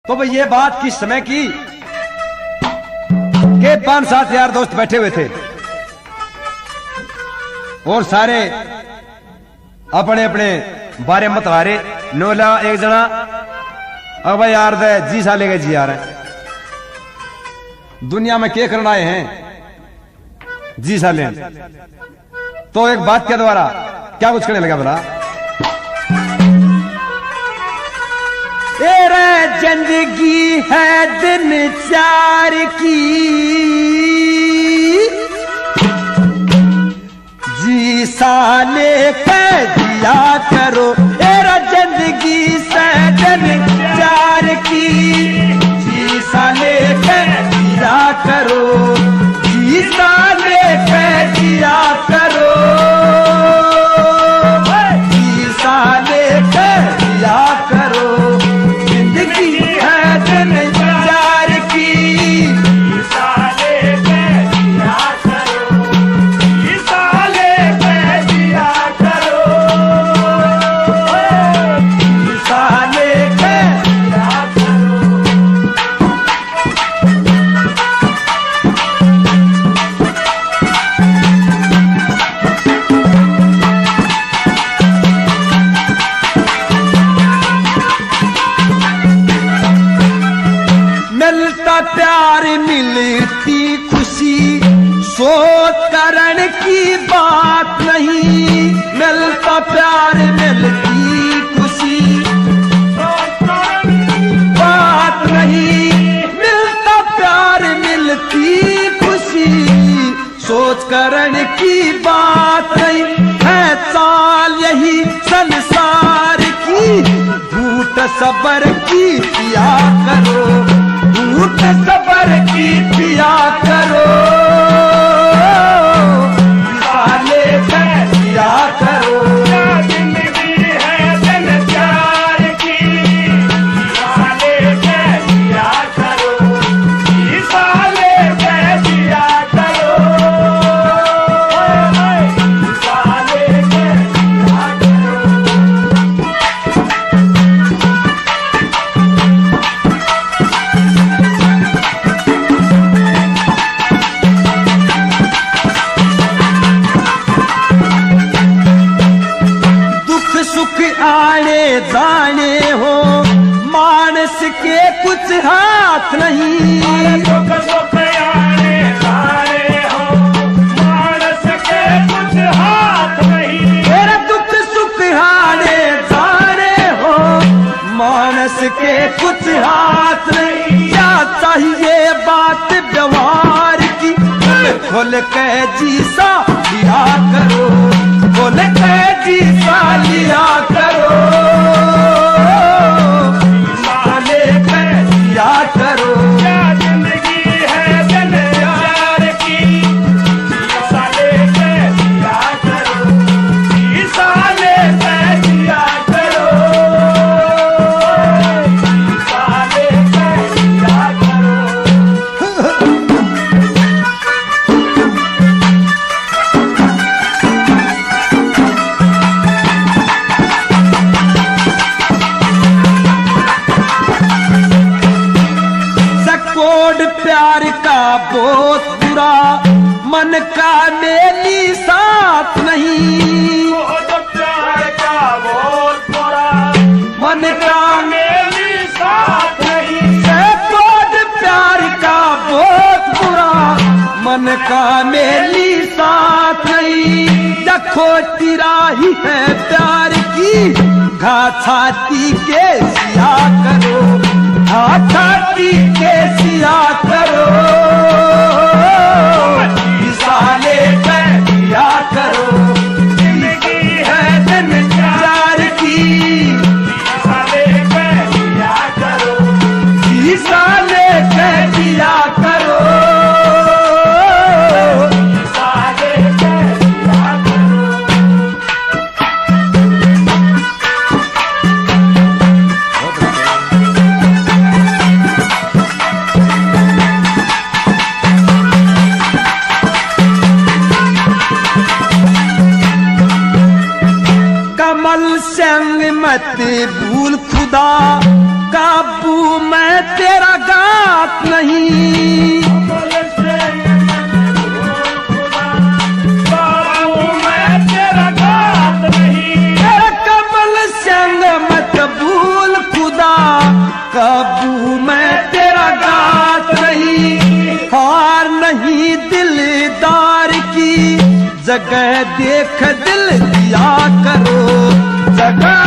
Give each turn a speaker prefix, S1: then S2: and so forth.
S1: तो भाई ये बात किस समय की के 5-7 यार दोस्त बैठे हुए थे और सारे अपने अपने बारे में मतवारे नोला एक जना अब भाई यार दे जी साले के जी आ रहे हैं दुनिया में क्या करना आए हैं जी साले। तो एक बात के द्वारा क्या कुछ करने लगा बोला
S2: तेरा जिंदगी है दिन 4 की जी साले कह दिया करो तेरा जिंदगी से दिन 4 की जी साले कह दिया करो जी साले कह दिया करो जी साले कह दिया करो जिंदगी है दिन 4 की जी साले कह दिया करो जी साले कह दिया करो जी साले कह दिया करो। मिलता प्यार मिलती खुशी सोच करण की बात नहीं मिलता प्यार मिलती खुशी बात नहीं मिलता प्यार मिलती खुशी सोच करण की बात नहीं है चाल यही संसार की झूठ सबर की पिया करो झूठ सबर की पिया करो साले कह दिया करो जिंदगी है दिन 4 की साले कह दिया करो साले कह दिया करो साले कह दिया करो। आने जाने हो मानस के कुछ हाथ नहीं दुख सुख आने जाने हो मानस के कुछ हाथ नहीं तेरा दुख सुख आने जाने हो मानस के कुछ हाथ नहीं क्या चाहिए बात व्यवहार की खोल के जी सा लिया करो खोल के जी सा लिया करो साले कह दिया करो क्या जिंदगी है दिन 4 की साले कह दिया करो साले कह दिया करो साले कह दिया करो। प्यार का बहुत बुरा मन का मेरी साथ नहीं प्यार का बहुत बुरा मन का मेरी साथ नहीं प्यार का बहुत बुरा मन का मेरी साथ नहीं देखो तिराही है प्यार की घा छाती के सिया करो छाती के सिया करो साले कह दिया करो जिंदगी है दिन 4 की साले कह दिया करो साले कह दिया करो साले कह दिया करो। संग मत भूल खुदा काबू में जगह देख दिल दिया करो, जगह